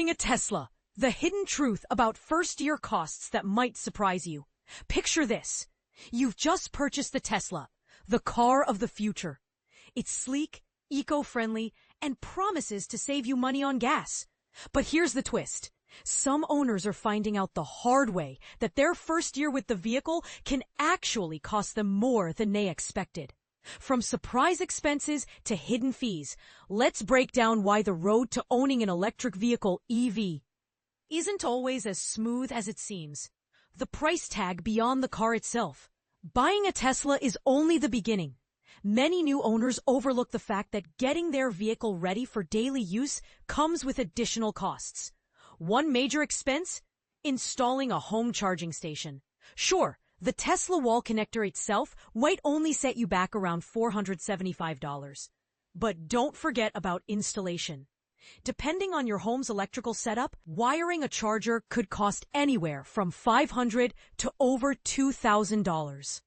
Owning a Tesla. The hidden truth about first-year costs that might surprise you. Picture this. You've just purchased the Tesla, the car of the future. It's sleek, eco-friendly, and promises to save you money on gas. But here's the twist. Some owners are finding out the hard way that their first year with the vehicle can actually cost them more than they expected. From surprise expenses to hidden fees, let's break down why the road to owning an electric vehicle EV isn't always as smooth as it seems. The price tag beyond the car itself. Buying a Tesla is only the beginning. Many new owners overlook the fact that getting their vehicle ready for daily use comes with additional costs. One major expense? Installing a home charging station. Sure, the Tesla wall connector itself might only set you back around $475. But don't forget about installation. Depending on your home's electrical setup, wiring a charger could cost anywhere from $500 to over $2,000.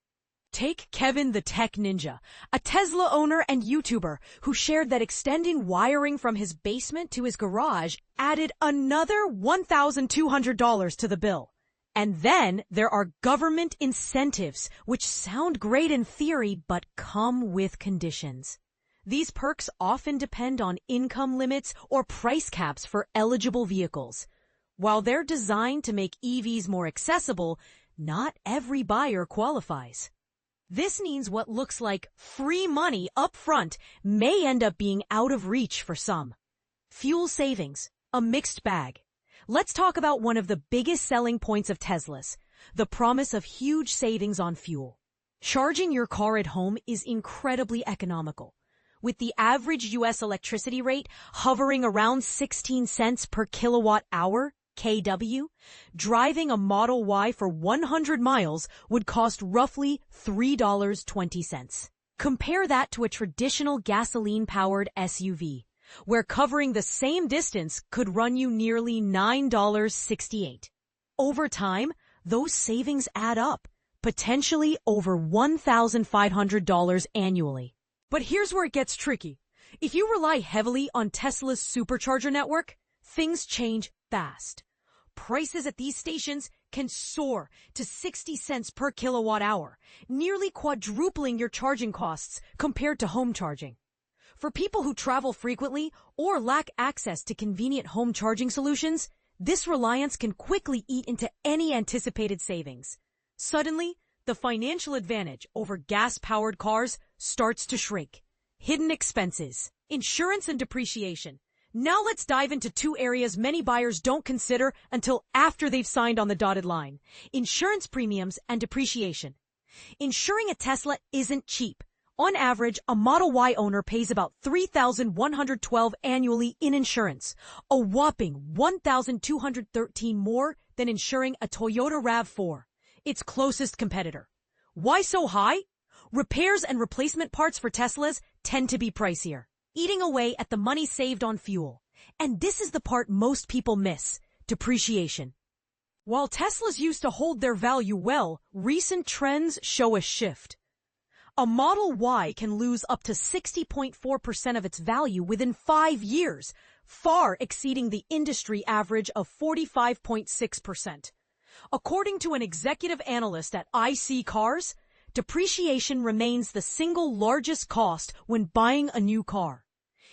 Take Kevin the Tech Ninja, a Tesla owner and YouTuber who shared that extending wiring from his basement to his garage added another $1,200 to the bill. And then there are government incentives, which sound great in theory but come with conditions. These perks often depend on income limits or price caps for eligible vehicles. While they're designed to make EVs more accessible, not every buyer qualifies. This means what looks like free money up front may end up being out of reach for some. Fuel savings, a mixed bag. Let's talk about one of the biggest selling points of Teslas, the promise of huge savings on fuel. Charging your car at home is incredibly economical. With the average U.S. electricity rate hovering around 16 cents per kilowatt hour, kW, driving a Model Y for 100 miles would cost roughly $3.20. Compare that to a traditional gasoline-powered SUV, where covering the same distance could run you nearly $9.68. Over time, those savings add up, potentially over $1,500 annually. But here's where it gets tricky. If you rely heavily on Tesla's supercharger network, things change fast. Prices at these stations can soar to 60 cents per kilowatt hour, nearly quadrupling your charging costs compared to home charging. For people who travel frequently or lack access to convenient home charging solutions, this reliance can quickly eat into any anticipated savings. Suddenly, the financial advantage over gas-powered cars starts to shrink. Hidden expenses, insurance and depreciation. Now let's dive into two areas many buyers don't consider until after they've signed on the dotted line. Insurance premiums and depreciation. Insuring a Tesla isn't cheap. On average, a Model Y owner pays about $3,112 annually in insurance, a whopping $1,213 more than insuring a Toyota RAV4, its closest competitor. Why so high? Repairs and replacement parts for Teslas tend to be pricier, eating away at the money saved on fuel. And this is the part most people miss: depreciation. While Teslas used to hold their value well, recent trends show a shift. A Model Y can lose up to 60.4% of its value within 5 years, far exceeding the industry average of 45.6%. According to an executive analyst at IC Cars, depreciation remains the single largest cost when buying a new car.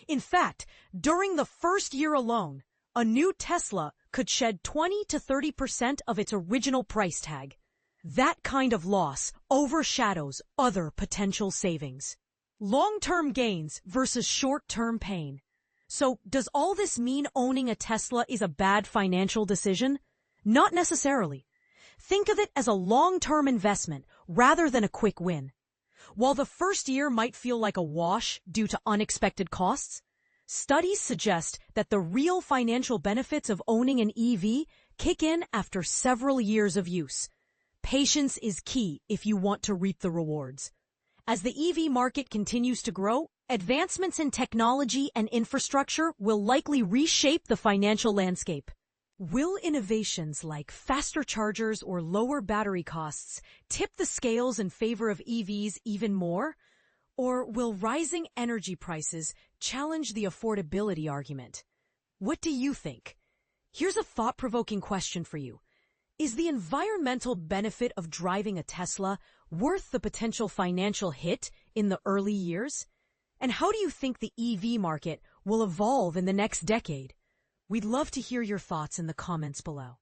In fact, during the first year alone, a new Tesla could shed 20 to 30% of its original price tag. That kind of loss overshadows other potential savings. Long-term gains versus short-term pain. So, does all this mean owning a Tesla is a bad financial decision? Not necessarily. Think of it as a long-term investment rather than a quick win. While the first year might feel like a wash due to unexpected costs, studies suggest that the real financial benefits of owning an EV kick in after several years of use. Patience is key if you want to reap the rewards. As the EV market continues to grow, advancements in technology and infrastructure will likely reshape the financial landscape. Will innovations like faster chargers or lower battery costs tip the scales in favor of EVs even more? Or will rising energy prices challenge the affordability argument? What do you think? Here's a thought-provoking question for you. Is the environmental benefit of driving a Tesla worth the potential financial hit in the early years? And how do you think the EV market will evolve in the next decade? We'd love to hear your thoughts in the comments below.